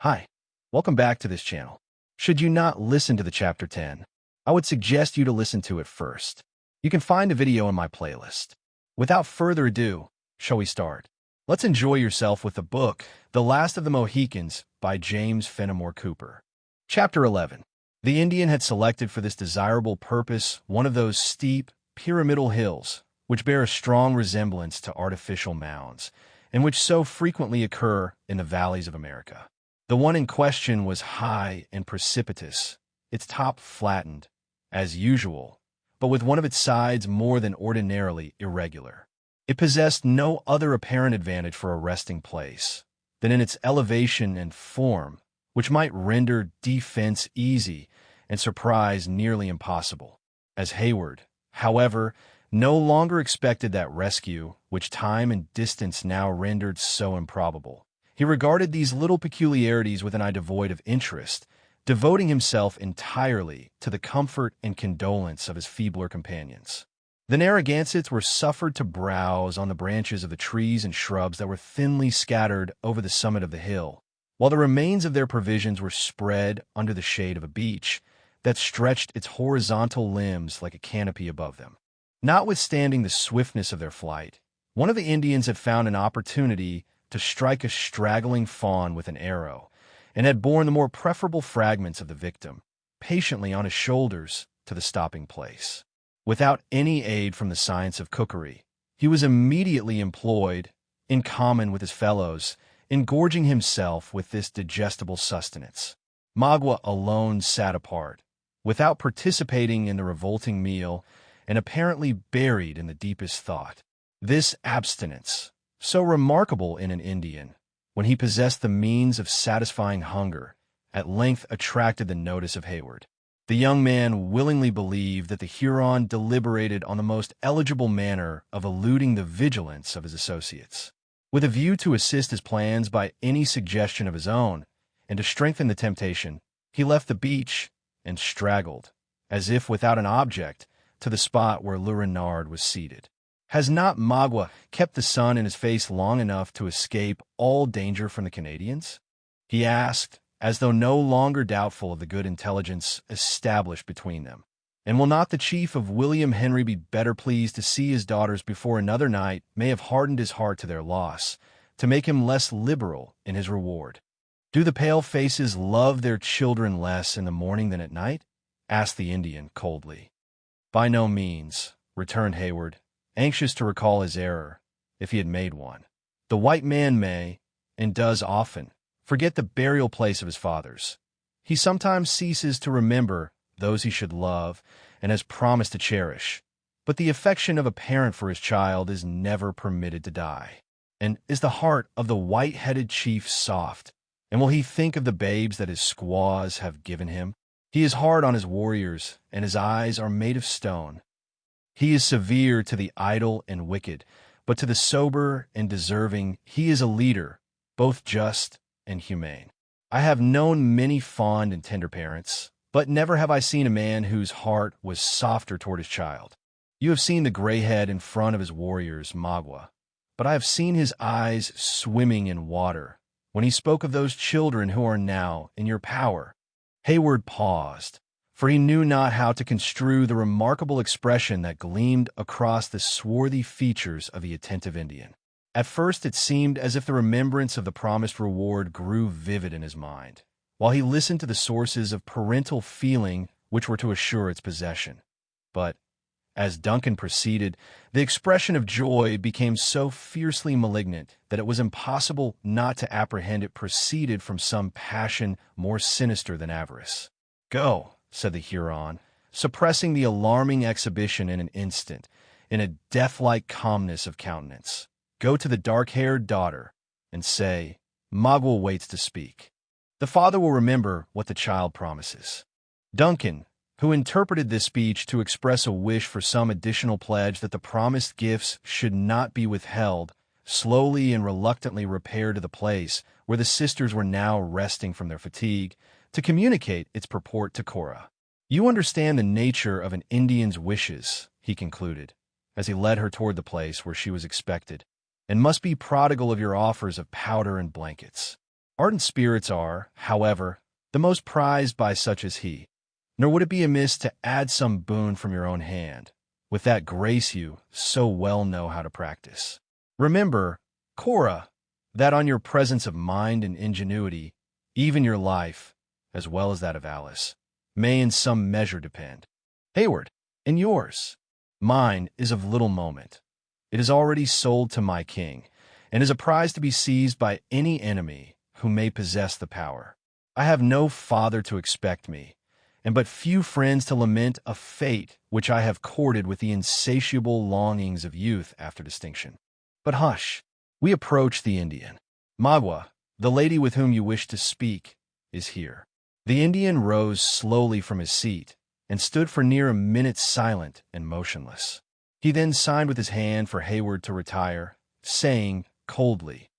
Hi, welcome back to this channel. Should you not listen to the Chapter 10, I would suggest you to listen to it first. You can find the video in my playlist. Without further ado, shall we start? Let's enjoy yourself with the book, The Last of the Mohicans by James Fenimore Cooper. Chapter 11. The Indian had selected for this desirable purpose one of those steep, pyramidal hills, which bear a strong resemblance to artificial mounds, and which so frequently occur in the valleys of America. The one in question was high and precipitous, its top flattened, as usual, but with one of its sides more than ordinarily irregular. It possessed no other apparent advantage for a resting place than in its elevation and form, which might render defense easy and surprise nearly impossible. As Hayward, however, no longer expected that rescue which time and distance now rendered so improbable, he regarded these little peculiarities with an eye devoid of interest, devoting himself entirely to the comfort and condolence of his feebler companions. The Narragansetts were suffered to browse on the branches of the trees and shrubs that were thinly scattered over the summit of the hill, while the remains of their provisions were spread under the shade of a beech that stretched its horizontal limbs like a canopy above them. Notwithstanding the swiftness of their flight, one of the Indians had found an opportunity to strike a straggling fawn with an arrow, and had borne the more preferable fragments of the victim patiently on his shoulders to the stopping place. Without any aid from the science of cookery, he was immediately employed, in common with his fellows, in gorging himself with this digestible sustenance. Magua alone sat apart, without participating in the revolting meal, and apparently buried in the deepest thought. This abstinence, so remarkable in an Indian, when he possessed the means of satisfying hunger, at length attracted the notice of Hayward. The young man willingly believed that the Huron deliberated on the most eligible manner of eluding the vigilance of his associates. With a view to assist his plans by any suggestion of his own, and to strengthen the temptation, he left the beach and straggled, as if without an object, to the spot where Le Renard was seated. Has not Magua kept the sun in his face long enough to escape all danger from the Canadians? He asked, as though no longer doubtful of the good intelligence established between them. And will not the chief of William Henry be better pleased to see his daughters before another night may have hardened his heart to their loss, to make him less liberal in his reward? Do the pale faces love their children less in the morning than at night? Asked the Indian coldly. By no means, returned Hayward, anxious to recall his error, if he had made one. The white man may, and does often, forget the burial place of his fathers. He sometimes ceases to remember those he should love and has promised to cherish, but the affection of a parent for his child is never permitted to die. And is the heart of the white-headed chief soft, and will he think of the babes that his squaws have given him? He is hard on his warriors, and his eyes are made of stone. He is severe to the idle and wicked, but to the sober and deserving he is a leader, both just and humane. I have known many fond and tender parents, but never have I seen a man whose heart was softer toward his child. You have seen the gray head in front of his warriors, Magua, but I have seen his eyes swimming in water when he spoke of those children who are now in your power. Hayward paused, for he knew not how to construe the remarkable expression that gleamed across the swarthy features of the attentive Indian. At first it seemed as if the remembrance of the promised reward grew vivid in his mind, while he listened to the sources of parental feeling which were to assure its possession. But, as Duncan proceeded, the expression of joy became so fiercely malignant that it was impossible not to apprehend it proceeded from some passion more sinister than avarice. Go, said the Huron, suppressing the alarming exhibition in an instant, in a death-like calmness of countenance. Go to the dark-haired daughter, and say, Magua waits to speak. The father will remember what the child promises. Duncan, who interpreted this speech to express a wish for some additional pledge that the promised gifts should not be withheld, slowly and reluctantly repaired to the place where the sisters were now resting from their fatigue, to communicate its purport to Cora. You understand the nature of an Indian's wishes, he concluded, as he led her toward the place where she was expected, and must be prodigal of your offers of powder and blankets. Ardent spirits are, however, the most prized by such as he. Nor would it be amiss to add some boon from your own hand, with that grace you so well know how to practice. Remember, Cora, that on your presence of mind and ingenuity, even your life, as well as that of Alice, may in some measure depend. Hayward, and yours. Mine is of little moment. It is already sold to my king, and is a prize to be seized by any enemy who may possess the power. I have no father to expect me, and but few friends to lament a fate which I have courted with the insatiable longings of youth after distinction. But hush, we approach the Indian. Magua, the lady with whom you wish to speak, is here. The Indian rose slowly from his seat and stood for near a minute silent and motionless. He then signed with his hand for Hayward to retire, saying coldly,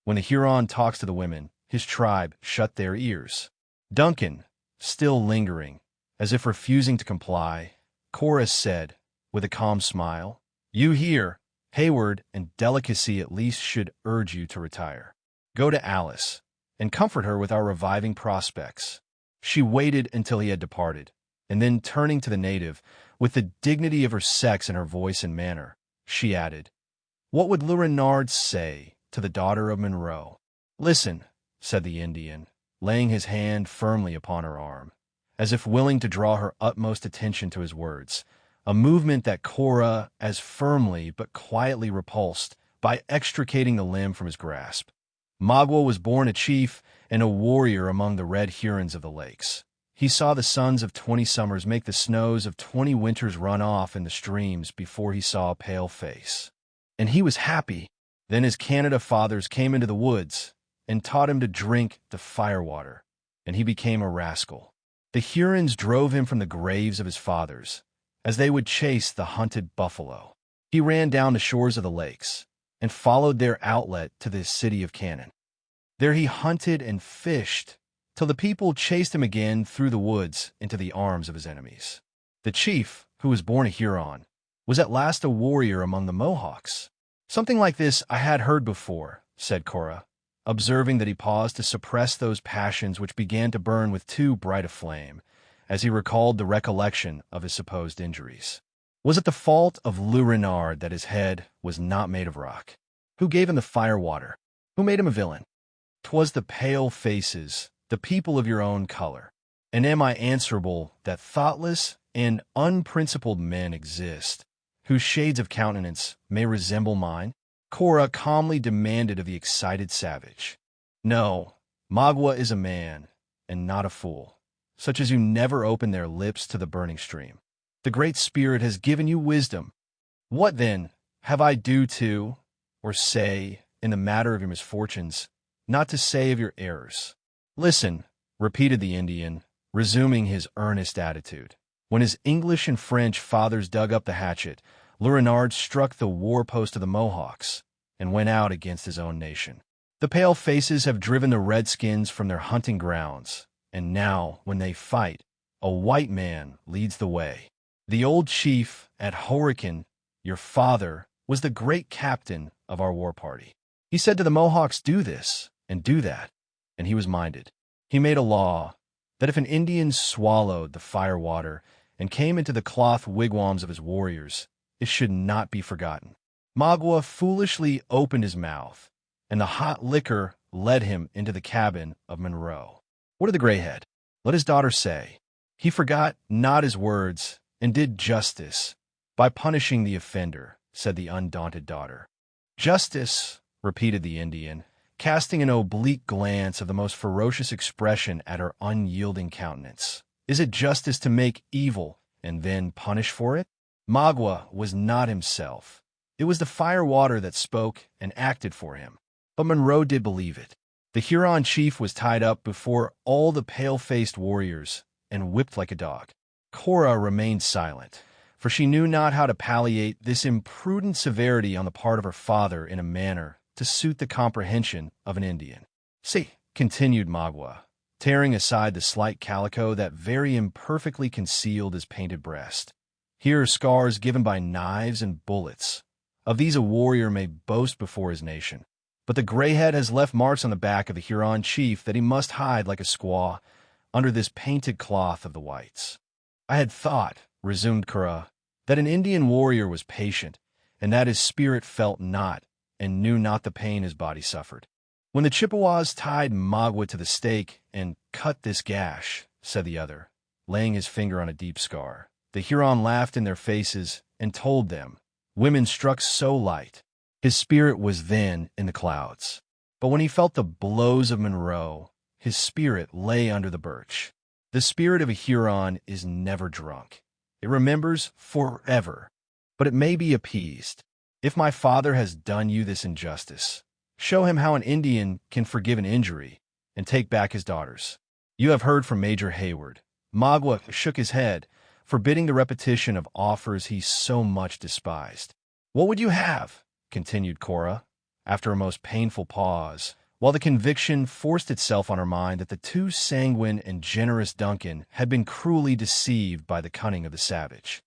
"When the Huron talks to the women, his tribe shut their ears." Duncan, still lingering, as if refusing to comply, Cora said, with a calm smile, "You hear, Hayward, and delicacy at least should urge you to retire. Go to Alice, and comfort her with our reviving prospects." She waited until he had departed, and then turning to the native, with the dignity of her sex in her voice and manner, she added, "What would Le Renard say to the daughter of Munro?" "Listen," said the Indian, laying his hand firmly upon her arm, as if willing to draw her utmost attention to his words, a movement that Cora as firmly but quietly repulsed by extricating the limb from his grasp. Magua was born a chief and a warrior among the red Hurons of the lakes. He saw the suns of 20 summers make the snows of 20 winters run off in the streams before he saw a pale face. And he was happy. Then his Canada fathers came into the woods and taught him to drink the firewater, and he became a rascal. The Hurons drove him from the graves of his fathers, as they would chase the hunted buffalo. He ran down the shores of the lakes and followed their outlet to the city of Cannon. There he hunted and fished till the people chased him again through the woods into the arms of his enemies. The chief, who was born a Huron, was at last a warrior among the Mohawks. "Something like this I had heard before," said Cora, observing that he paused to suppress those passions which began to burn with too bright a flame, as he recalled the recollection of his supposed injuries. Was it the fault of Le Renard that his head was not made of rock? Who gave him the firewater? Who made him a villain? 'Twas the pale faces, the people of your own color. And am I answerable that thoughtless and unprincipled men exist, whose shades of countenance may resemble mine?" Cora calmly demanded of the excited savage. "No, Magua is a man, and not a fool, such as you never open their lips to the burning stream. The Great Spirit has given you wisdom. What, then, have I do to, or say, in the matter of your misfortunes, not to say of your errors?" "Listen," repeated the Indian, resuming his earnest attitude. "When his English and French fathers dug up the hatchet, Le Renard struck the war-post of the Mohawks and went out against his own nation. The pale faces have driven the redskins from their hunting grounds, and now, when they fight, a white man leads the way. The old chief at Horican, your father, was the great captain of our war party. He said to the Mohawks, 'Do this and do that,' and he was minded. He made a law that if an Indian swallowed the firewater and came into the cloth wigwams of his warriors, it should not be forgotten. Magua foolishly opened his mouth, and the hot liquor led him into the cabin of Munro. What did the grayhead? Let his daughter say. He forgot not his words and did justice by punishing the offender," said the undaunted daughter. "Justice," repeated the Indian, casting an oblique glance of the most ferocious expression at her unyielding countenance. "Is it justice to make evil and then punish for it?" Magua was not himself. It was the firewater that spoke and acted for him. But Munro did believe it. The Huron chief was tied up before all the pale-faced warriors and whipped like a dog. Cora remained silent, for she knew not how to palliate this imprudent severity on the part of her father in a manner to suit the comprehension of an Indian. "See," continued Magua, tearing aside the slight calico that very imperfectly concealed his painted breast. "Here are scars given by knives and bullets. Of these a warrior may boast before his nation. but the grayhead has left marks on the back of the Huron chief that he must hide like a squaw under this painted cloth of the whites. I had thought, resumed Cora, that an Indian warrior was patient, and that his spirit felt not and knew not the pain his body suffered. When the Chippewas tied Magua to the stake and cut this gash, said the other, laying his finger on a deep scar, the Huron laughed in their faces and told them, women struck so light. His spirit was then in the clouds. But when he felt the blows of Munro, his spirit lay under the birch. The spirit of a Huron is never drunk. It remembers forever, but it may be appeased. If my father has done you this injustice, show him how an Indian can forgive an injury and take back his daughters. You have heard from Major Hayward. Magua shook his head, forbidding the repetition of offers he so much despised. What would you have? Continued Cora, after a most painful pause, while the conviction forced itself on her mind that the too sanguine and generous Duncan had been cruelly deceived by the cunning of the savage.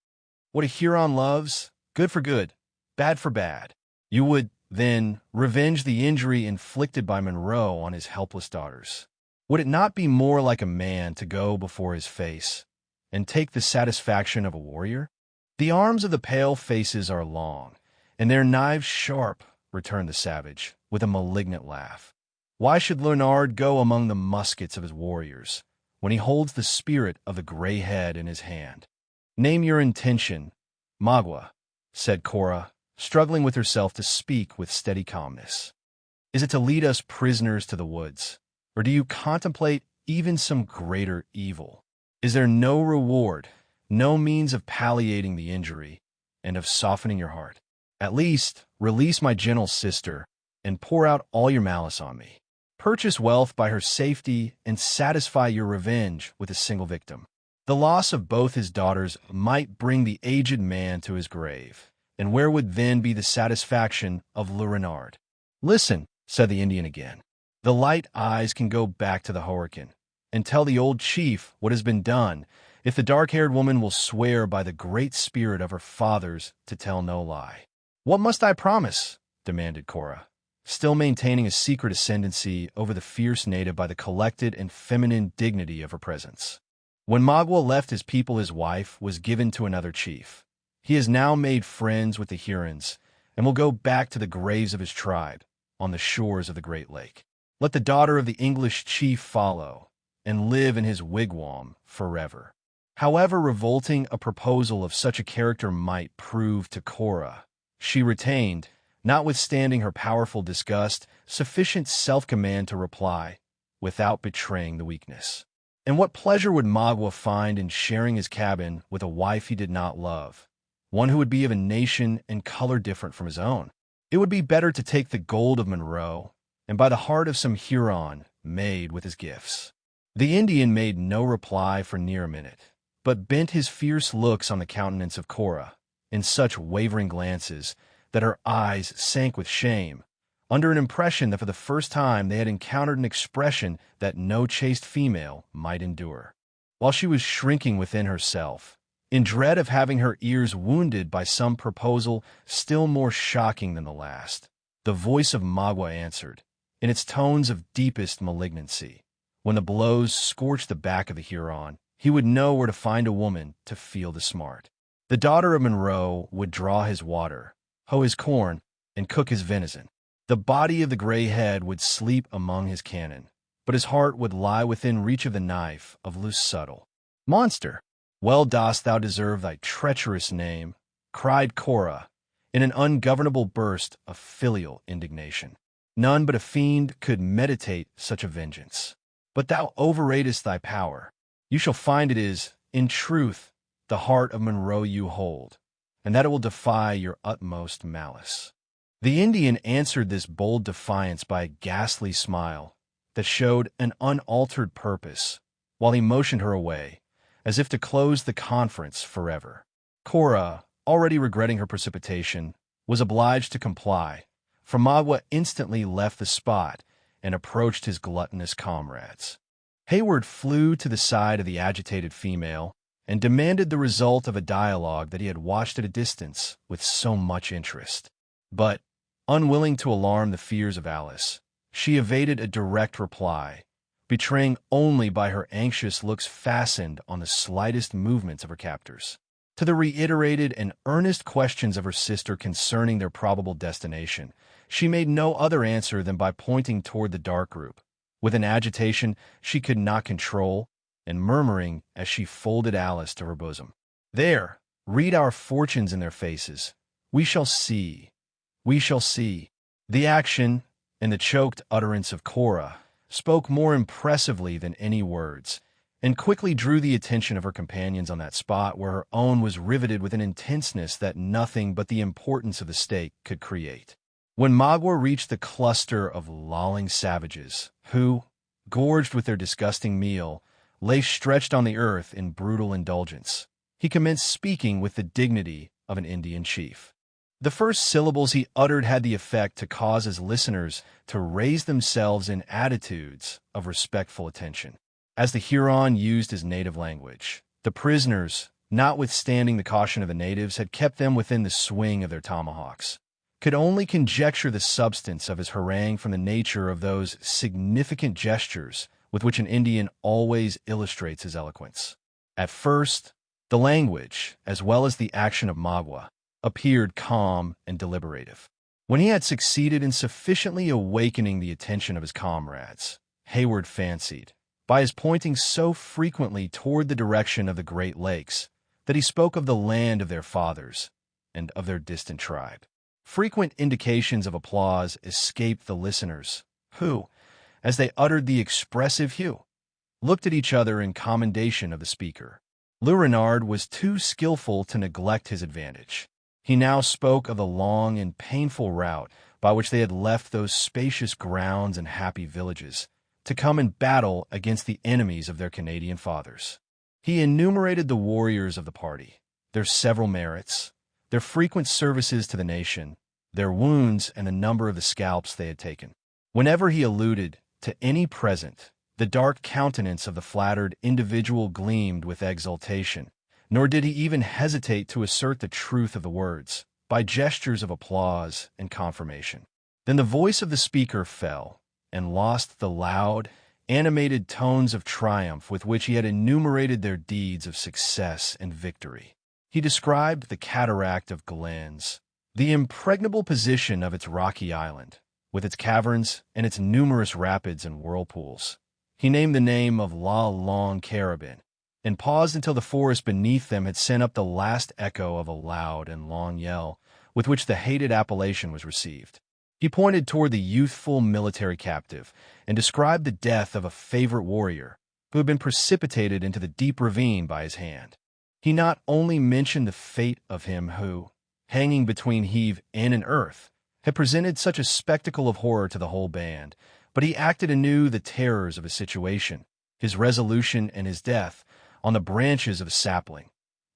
What a Huron loves, good for good, bad for bad. You would, then, revenge the injury inflicted by Munro on his helpless daughters. Would it not be more like a man to go before his face and take the satisfaction of a warrior? The arms of the pale faces are long, and their knives sharp, returned the savage, with a malignant laugh. Why should Leonard go among the muskets of his warriors, when he holds the spirit of the gray head in his hand? Name your intention, Magua, said Cora, struggling with herself to speak with steady calmness. Is it to lead us prisoners to the woods, or do you contemplate even some greater evil? Is there no reward, no means of palliating the injury and of softening your heart? At least, release my gentle sister and pour out all your malice on me. Purchase wealth by her safety and satisfy your revenge with a single victim. The loss of both his daughters might bring the aged man to his grave, and where would then be the satisfaction of Le Renard? Listen, said the Indian again. The light eyes can go back to the Horican and tell the old chief what has been done, if the dark-haired woman will swear by the great spirit of her fathers to tell no lie. What must I promise? Demanded Cora, still maintaining a secret ascendancy over the fierce native by the collected and feminine dignity of her presence. When Magua left his people, his wife was given to another chief. He has now made friends with the Hurons and will go back to the graves of his tribe on the shores of the Great Lake. Let the daughter of the English chief follow and live in his wigwam forever. However revolting a proposal of such a character might prove to Cora, she retained, notwithstanding her powerful disgust, sufficient self-command to reply, without betraying the weakness. And what pleasure would Magua find in sharing his cabin with a wife he did not love, one who would be of a nation and color different from his own? It would be better to take the gold of Munro, and by the heart of some Huron made with his gifts. The Indian made no reply for near a minute, but bent his fierce looks on the countenance of Cora, in such wavering glances that her eyes sank with shame, under an impression that for the first time they had encountered an expression that no chaste female might endure. While she was shrinking within herself, in dread of having her ears wounded by some proposal still more shocking than the last, the voice of Magua answered, in its tones of deepest malignancy. When the blows scorched the back of the Huron, he would know where to find a woman to feel the smart. The daughter of Munro would draw his water, hoe his corn, and cook his venison. The body of the gray head would sleep among his cannon, but his heart would lie within reach of the knife of loose subtle. Monster! Well dost thou deserve thy treacherous name, cried Cora, in an ungovernable burst of filial indignation. None but a fiend could meditate such a vengeance. But thou overratest thy power. You shall find it is, in truth, the heart of Munro you hold, and that it will defy your utmost malice. The Indian answered this bold defiance by a ghastly smile that showed an unaltered purpose, while he motioned her away, as if to close the conference forever. Cora, already regretting her precipitation, was obliged to comply, for Magua instantly left the spot and approached his gluttonous comrades. Hayward flew to the side of the agitated female and demanded the result of a dialogue that he had watched at a distance with so much interest. But, Unwilling to alarm the fears of Alice, she evaded a direct reply, betraying only by her anxious looks fastened on the slightest movements of her captors. To the reiterated and earnest questions of her sister concerning their probable destination, she made no other answer than by pointing toward the dark group, with an agitation she could not control, and murmuring as she folded Alice to her bosom, "There, read our fortunes in their faces. We shall see. We shall see." The action and the choked utterance of Cora spoke more impressively than any words, and quickly drew the attention of her companions on that spot where her own was riveted with an intenseness that nothing but the importance of the stake could create. When Magua reached the cluster of lolling savages, who, gorged with their disgusting meal, lay stretched on the earth in brutal indulgence, he commenced speaking with the dignity of an Indian chief. The first syllables he uttered had the effect to cause his listeners to raise themselves in attitudes of respectful attention. As the Huron used his native language, the prisoners, notwithstanding the caution of the natives, had kept them within the swing of their tomahawks, could only conjecture the substance of his harangue from the nature of those significant gestures with which an Indian always illustrates his eloquence. At first, the language, as well as the action of Magua, appeared calm and deliberative. When he had succeeded in sufficiently awakening the attention of his comrades, Hayward fancied, by his pointing so frequently toward the direction of the Great Lakes, that he spoke of the land of their fathers and of their distant tribe. Frequent indications of applause escaped the listeners, who, as they uttered the expressive "Hugh," looked at each other in commendation of the speaker. Le Renard was too skillful to neglect his advantage. He now spoke of the long and painful route by which they had left those spacious grounds and happy villages, to come and battle against the enemies of their Canadian fathers. He enumerated the warriors of the party, their several merits, their frequent services to the nation, their wounds, and the number of the scalps they had taken. Whenever he alluded to any present, the dark countenance of the flattered individual gleamed with exultation, nor did he even hesitate to assert the truth of the words, by gestures of applause and confirmation. Then the voice of the speaker fell, and lost the loud, animated tones of triumph with which he had enumerated their deeds of success and victory. He described the cataract of Glens, the impregnable position of its rocky island, with its caverns and its numerous rapids and whirlpools. He named the name of La Longue Carabine, and paused until the forest beneath them had sent up the last echo of a loud and long yell with which the hated appellation was received. He pointed toward the youthful military captive and described the death of a favorite warrior who had been precipitated into the deep ravine by his hand. He not only mentioned the fate of him who, hanging between heave and earth, had presented such a spectacle of horror to the whole band, but he acted anew the terrors of his situation, his resolution, and his death on the branches of a sapling.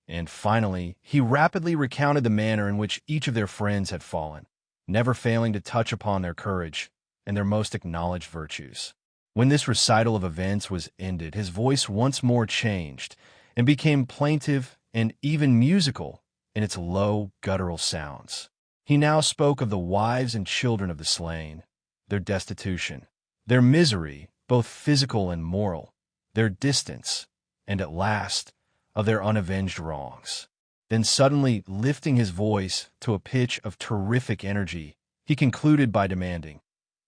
And finally, he rapidly recounted the manner in which each of their friends had fallen, never failing to touch upon their courage and their most acknowledged virtues. When this recital of events was ended, his voice once more changed and became plaintive and even musical in its low, guttural sounds. He now spoke of the wives and children of the slain, their destitution, their misery, both physical and moral, their distance, and at last, of their unavenged wrongs. Then suddenly lifting his voice to a pitch of terrific energy, he concluded by demanding,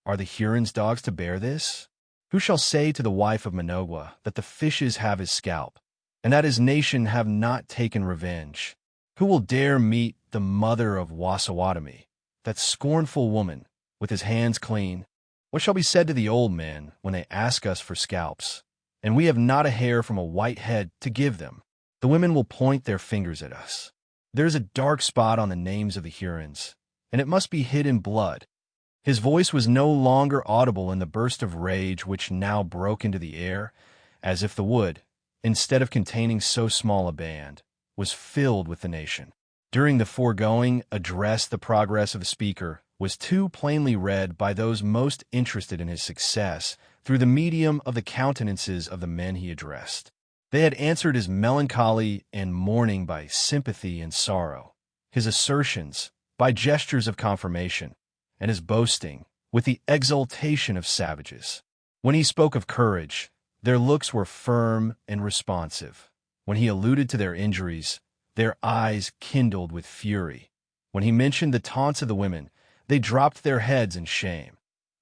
"Are the Hurons' dogs to bear this? Who shall say to the wife of Manogwa that the fishes have his scalp, and that his nation have not taken revenge? Who will dare meet the mother of Wassawatami, that scornful woman, with his hands clean? What shall be said to the old men when they ask us for scalps, and we have not a hair from a white head to give them? The women will point their fingers at us. There is a dark spot on the names of the Hurons, and it must be hid in blood." His voice was no longer audible in the burst of rage which now broke into the air, as if the wood, instead of containing so small a band, was filled with the nation. During the foregoing address, the progress of the speaker was too plainly read by those most interested in his success through the medium of the countenances of the men he addressed. They had answered his melancholy and mourning by sympathy and sorrow, his assertions by gestures of confirmation, and his boasting with the exultation of savages. When he spoke of courage, their looks were firm and responsive. When he alluded to their injuries, their eyes kindled with fury. When he mentioned the taunts of the women, they dropped their heads in shame.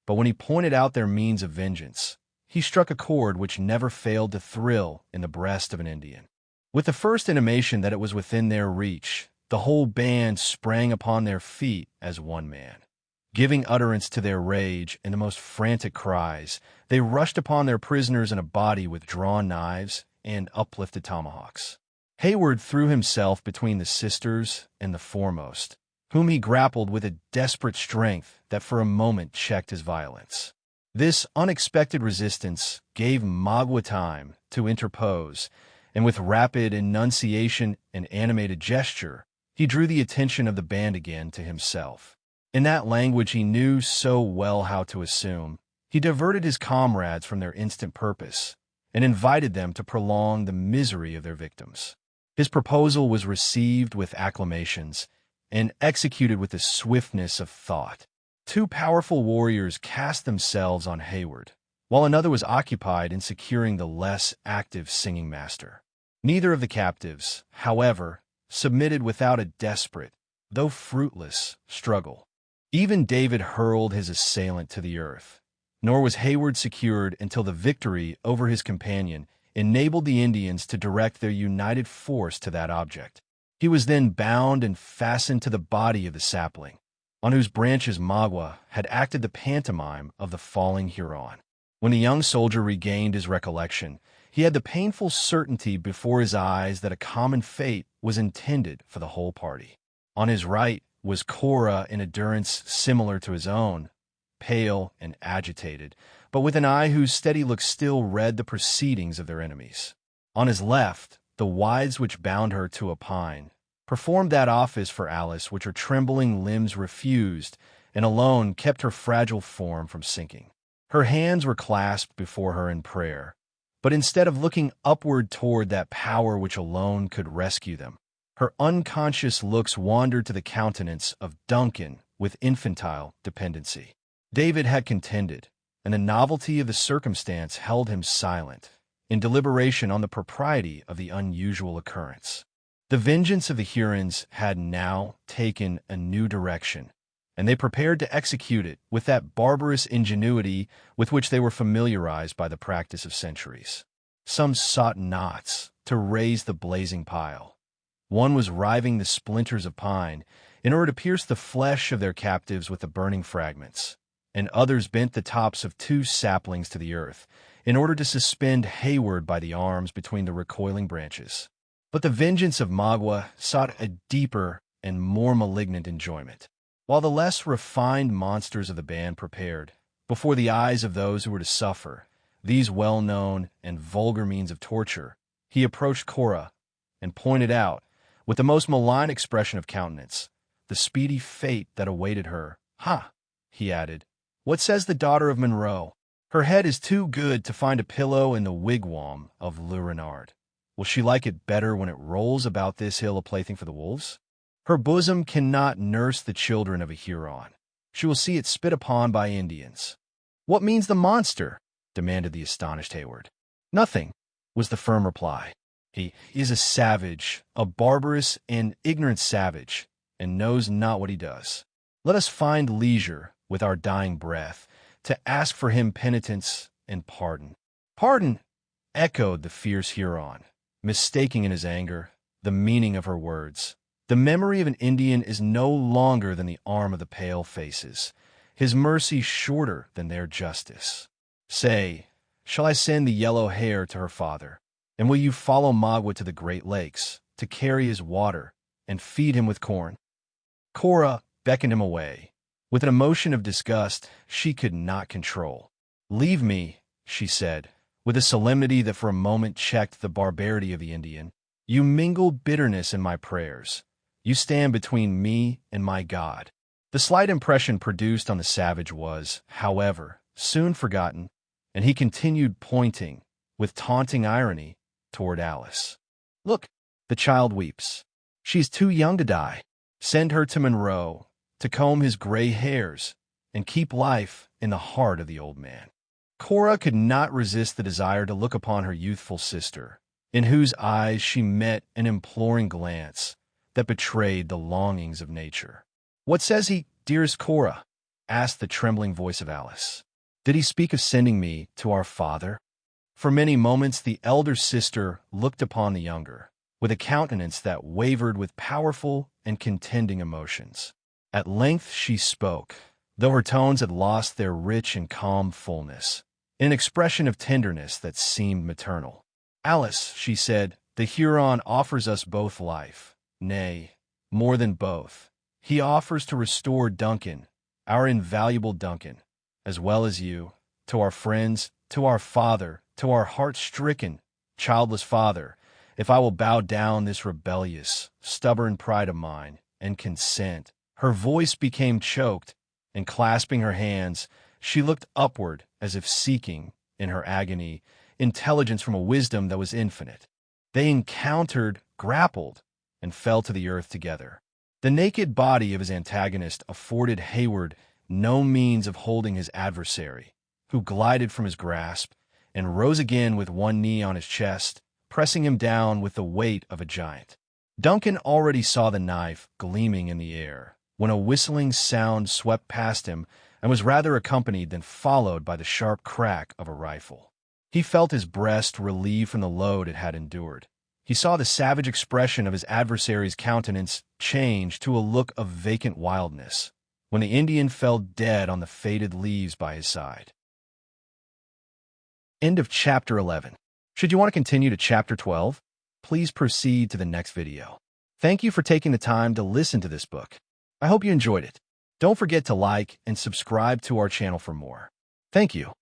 But when he pointed out their means of vengeance, he struck a chord which never failed to thrill in the breast of an Indian. With the first intimation that it was within their reach, the whole band sprang upon their feet as one man. Giving utterance to their rage in the most frantic cries, they rushed upon their prisoners in a body with drawn knives and uplifted tomahawks. Hayward threw himself between the sisters and the foremost, whom he grappled with a desperate strength that for a moment checked his violence. This unexpected resistance gave Magua time to interpose, and with rapid enunciation and animated gesture, he drew the attention of the band again to himself. In that language he knew so well how to assume, he diverted his comrades from their instant purpose and invited them to prolong the misery of their victims. His proposal was received with acclamations and executed with the swiftness of thought. Two powerful warriors cast themselves on Hayward, while another was occupied in securing the less active singing master. Neither of the captives, however, submitted without a desperate, though fruitless, struggle. Even David hurled his assailant to the earth, nor was Hayward secured until the victory over his companion enabled the Indians to direct their united force to that object. He was then bound and fastened to the body of the sapling, on whose branches Magua had acted the pantomime of the falling Huron. When the young soldier regained his recollection, he had the painful certainty before his eyes that a common fate was intended for the whole party. On his right was Cora in endurance similar to his own, pale and agitated, but with an eye whose steady look still read the proceedings of their enemies. On his left, the wides which bound her to a pine performed that office for Alice which her trembling limbs refused, and alone kept her fragile form from sinking. Her hands were clasped before her in prayer, but instead of looking upward toward that power which alone could rescue them, her unconscious looks wandered to the countenance of Duncan with infantile dependency. David had contended, and the novelty of the circumstance held him silent, in deliberation on the propriety of the unusual occurrence. The vengeance of the Hurons had now taken a new direction, and they prepared to execute it with that barbarous ingenuity with which they were familiarized by the practice of centuries. Some sought knots to raise the blazing pile. One was riving the splinters of pine in order to pierce the flesh of their captives with the burning fragments, and others bent the tops of two saplings to the earth in order to suspend Hayward by the arms between the recoiling branches. But the vengeance of Magua sought a deeper and more malignant enjoyment. While the less refined monsters of the band prepared, before the eyes of those who were to suffer, these well-known and vulgar means of torture, he approached Cora and pointed out, with the most malign expression of countenance, the speedy fate that awaited her. "Ha!" he added. "What says the daughter of Munro? Her head is too good to find a pillow in the wigwam of Le Renard. Will she like it better when it rolls about this hill a plaything for the wolves? Her bosom cannot nurse the children of a Huron. She will see it spit upon by Indians." "What means the monster?" demanded the astonished Hayward. "Nothing," was the firm reply. "He is a savage, a barbarous and ignorant savage, and knows not what he does. Let us find leisure, with our dying breath, to ask for him penitence and pardon." "Pardon!" echoed the fierce Huron, mistaking in his anger the meaning of her words. "The memory of an Indian is no longer than the arm of the pale faces, his mercy shorter than their justice. Say, shall I send the yellow hair to her father? And will you follow Magua to the Great Lakes, to carry his water and feed him with corn?" Cora beckoned him away, with an emotion of disgust she could not control. "Leave me," she said, with a solemnity that for a moment checked the barbarity of the Indian. "You mingle bitterness in my prayers. You stand between me and my God." The slight impression produced on the savage was, however, soon forgotten, and he continued pointing, with taunting irony, toward Alice. "Look, the child weeps. She is too young to die. Send her to Munro, to comb his gray hairs and keep life in the heart of the old man. Cora could not resist the desire to look upon her youthful sister, in whose eyes she met an imploring glance that betrayed the longings of nature. "What says he, dearest Cora?" asked the trembling voice of Alice. "Did he speak of sending me to our father?" For many moments the elder sister looked upon the younger, with a countenance that wavered with powerful and contending emotions. At length she spoke, though her tones had lost their rich and calm fullness, in an expression of tenderness that seemed maternal. "Alice," she said, "the Huron offers us both life. Nay, more than both. He offers to restore Duncan, our invaluable Duncan, as well as you, to our friends, to our father, to our heart-stricken, childless father, if I will bow down this rebellious, stubborn pride of mine, and consent." Her voice became choked, and clasping her hands, she looked upward as if seeking, in her agony, intelligence from a wisdom that was infinite. They encountered, grappled, and fell to the earth together. The naked body of his antagonist afforded Hayward no means of holding his adversary, who glided from his grasp and rose again with one knee on his chest, pressing him down with the weight of a giant. Duncan already saw the knife gleaming in the air, when a whistling sound swept past him and was rather accompanied than followed by the sharp crack of a rifle. He felt his breast relieved from the load it had endured. He saw the savage expression of his adversary's countenance change to a look of vacant wildness, when the Indian fell dead on the faded leaves by his side. End of Chapter 11. Should you want to continue to Chapter 12, please proceed to the next video. Thank you for taking the time to listen to this book. I hope you enjoyed it. Don't forget to like and subscribe to our channel for more. Thank you.